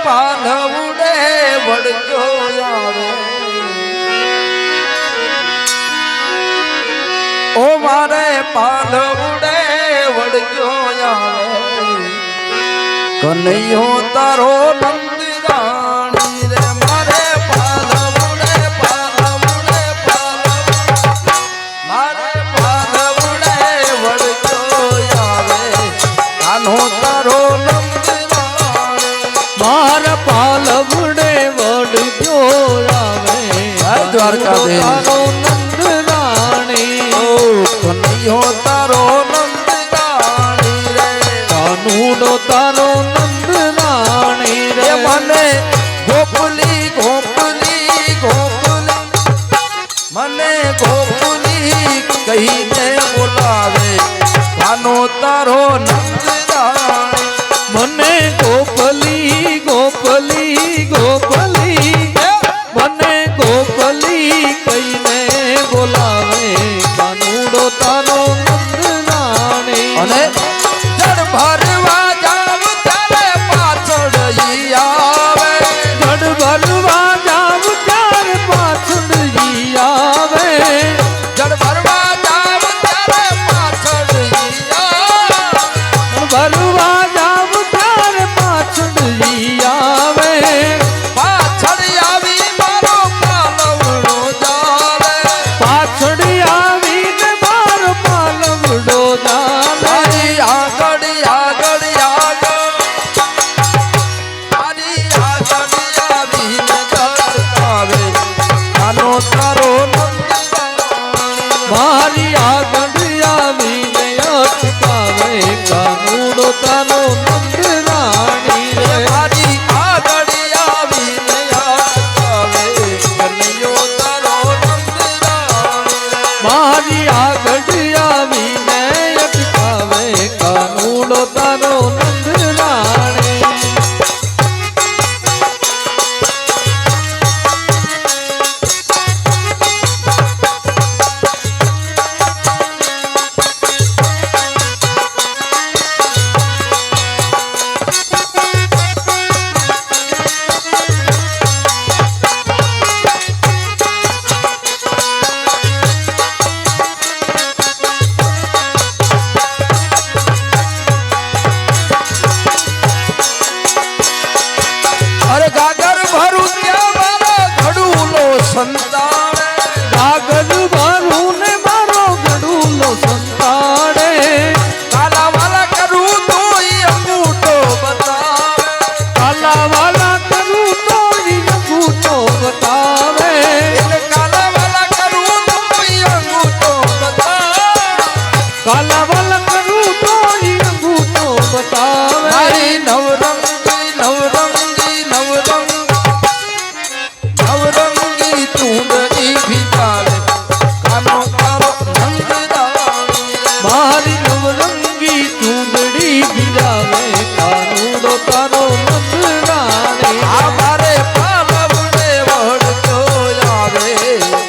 પાલવડે વળજો આવે ઓ મારે પાલવડે વળજો આવે કનૈયો તારો નંદરાણી રે મારે પાલવડે પાલવડે મારે પાલવડે વળજો આવે કાનો તારો મારા પાલવડે વળજો આવે દ્વારકાધીશ કનૈયો તારો નંદરાણી રે કાનુડો તારો નંદરાણી રે મને ગોપલી ગોપલી ગોપલી મને ગોપલી કહીને બોલાવે કાનો તારો નંદરાણી મને ગોપલી ગોપલી ગોપલી મને ગોપલી કહીને બોલાવે કાનુડો તારો નંદરાણી અને જળ ભરવા જાવ ત્યારે પાછળ ઈ આવે જળ ભરવા જાવ ત્યારે પાછળ ઈ આવે જળ ભરવા જાવ ત્યારે પાછળ ઈ આવે ભરવા જાવ ત્યારે પાછળ ઈ આવે પાછળ આવી મારો પાલવડો જાવે પાછળ આવીને મારો પાલવડો જાવે આગળ આગળ આગળ મારી આગળ આવીને જળ આવે કાનો તારો નંદરાણી મારી આગળ આવીને અટકાવે કાનુડો તારો નંદરાણી રે મારી આગળ આવીને અટકાવે કનૈયો તારો નંદરાણી મારી આગળ આવીને અટકાવે કાનુડો તારો નંદરાણી અરે ગાગર ભરું ત્યાં મારો ઘડુલો સંતાડે ગાગર ભરું ને મારો ગડુલો સંતાડે કાલા વાલા કરું તો ઈ અંગૂઠો બતાવે કાલા વાલા કરું તો ઈ અંગૂઠો બતાવે એટલે કાલા વાલા કરું તો ઈ અંગૂઠો બતાવે કાલા વાલા કરું તો ઈ અંગૂઠો બતાવે મારી નવરંગી નવરંગી નવરંગી ચૂંદડી ભીતાવે કાનો તારો નંદરાણી મારી નવરંગી ચૂંદડી બિરાવે કાનુડો તારો નંદરાણી આ મારે પાલવડે વળતો આવે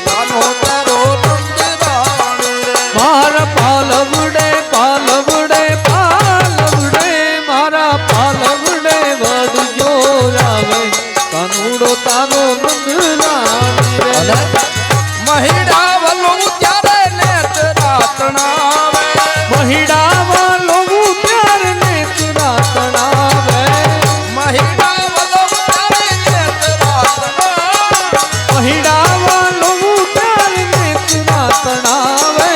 કાનો તારો નંદરાણી મારા પાલવડે પાલવડે પાલવડે મારા પાલવડે વળજો આવે કાનુડો તારો નંદરાણી રે મહિડા વલું ત્યારે નેત રાતણાવે મહિડા વાલો ત્યારે નેત્રા તણાવે મહિડા વલું ત્યારે નેત રાતણાવે મહિડા વાલો ત્યારે નેત્રા તણાવે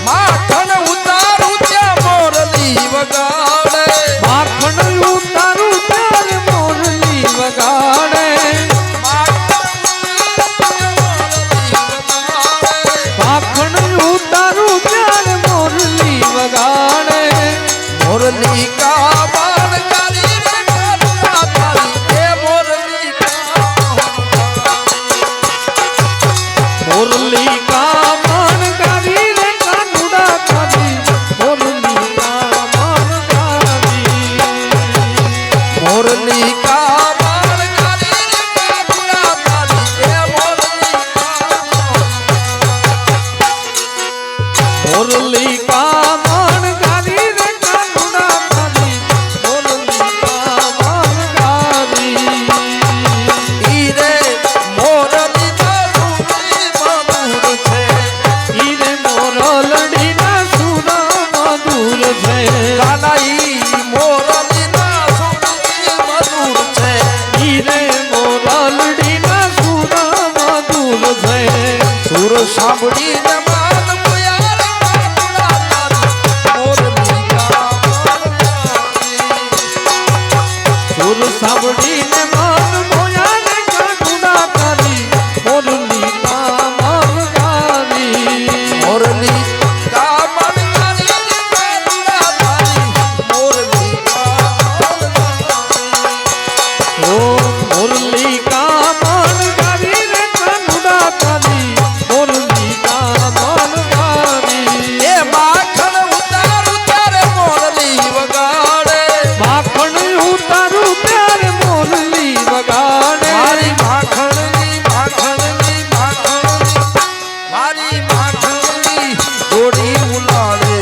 માખણ ઉતારું ત્યાં મોરલી વગાડે માખણ ઉતારું ત્યારે મોરલી વગાડે માખણ ઉતારું ત્યારે મોરલી વગાડે મોરલી કા બાણ કરી રે કરુણા તારી એ મોરલી મોરલી કા મણ ગાવી રે કાનુડા કાવી મોરલી કા મણ ગાવી મોરલી કા બાણ કરી રે કરુણા તારી એ મોરલી મોરલી કા મણ ગાવી રે કાનુડા કાવી મોરલી કા મણ ગાવી સુર સાંભળીને મન મોયા ને કાનુડા તારી મોરલી કા મન ગાવી મોરલી કા મન ગારી રે કાનુડા તારી મોરલી કા મન ગારી ઓ મોરલી કા મન ગાવી રે કાનુડા તારી મોરલી કા મન ગાવી એ માખણ ઉતારું ત્યારે મોરલી વગાડે માખણ ઉતારું ત્યારે મોરલી વગાડે મારી માખણની માખણની મારી માખણની જોડી ઉલાડે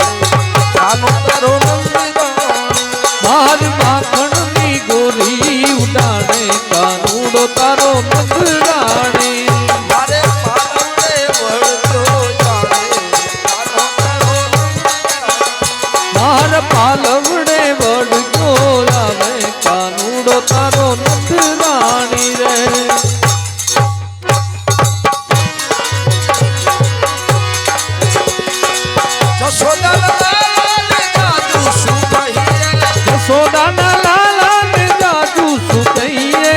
કાનો તારો નંદગાણ માર માખણની ગોરી ઉડાડે કાનુડો તારો નંદરાણી મારે પાલવડે વળતો જાણે કાનો તારો નંદગાણ માર પાલવડે વડગો આવે કાનુડો તારો નંદરાણી રે જશોદા લાલ જાદુ શું કહીએ યશોદાના લાલા ને જાદુ શું કહીએ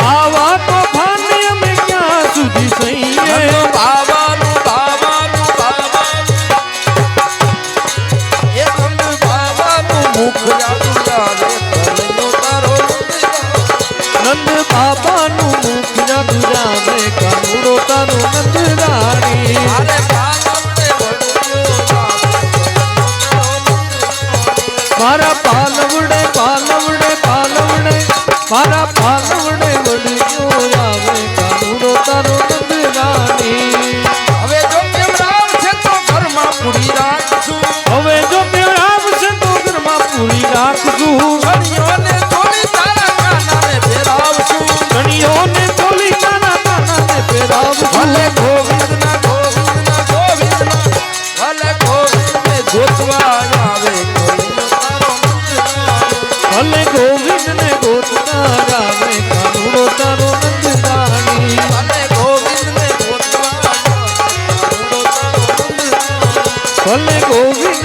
આવા તો ભાને અમે ક્યાં સુધી સહીએ નંદ બાબાનું મુખ જાદુ જામે કાનુડો તારો નંદરાણી મારા પાલવડે પાલવડે પાલવડે મારા પાલવડે વડજો આવે કાનુડો તારો નંદરાણી હવે જો કેવડાવ છે તો ઘરમાં પૂરી રાખશું હવે જો આવશે તો ઘરમાં પૂરી રાખશું ઘણીઓને થોડી તારા કાનાને ફેરાવશું ધણીઓને ચોલી કાના કાનાને પહેરાવશું ભલે ગોવિંદના ગોવિંદના ગોવિંદના ભલે ગોવિંદને ગોતવા આવે કોઈનો તારો નંદગાણ ભલે ગોવિંદને ગોતતા આવે કાનુડો તારો નંદરાણી ભલે ગોવિંદને ગોતવા આવે કોઈનો તારો નંદગાણ ભલે ગોવિંદ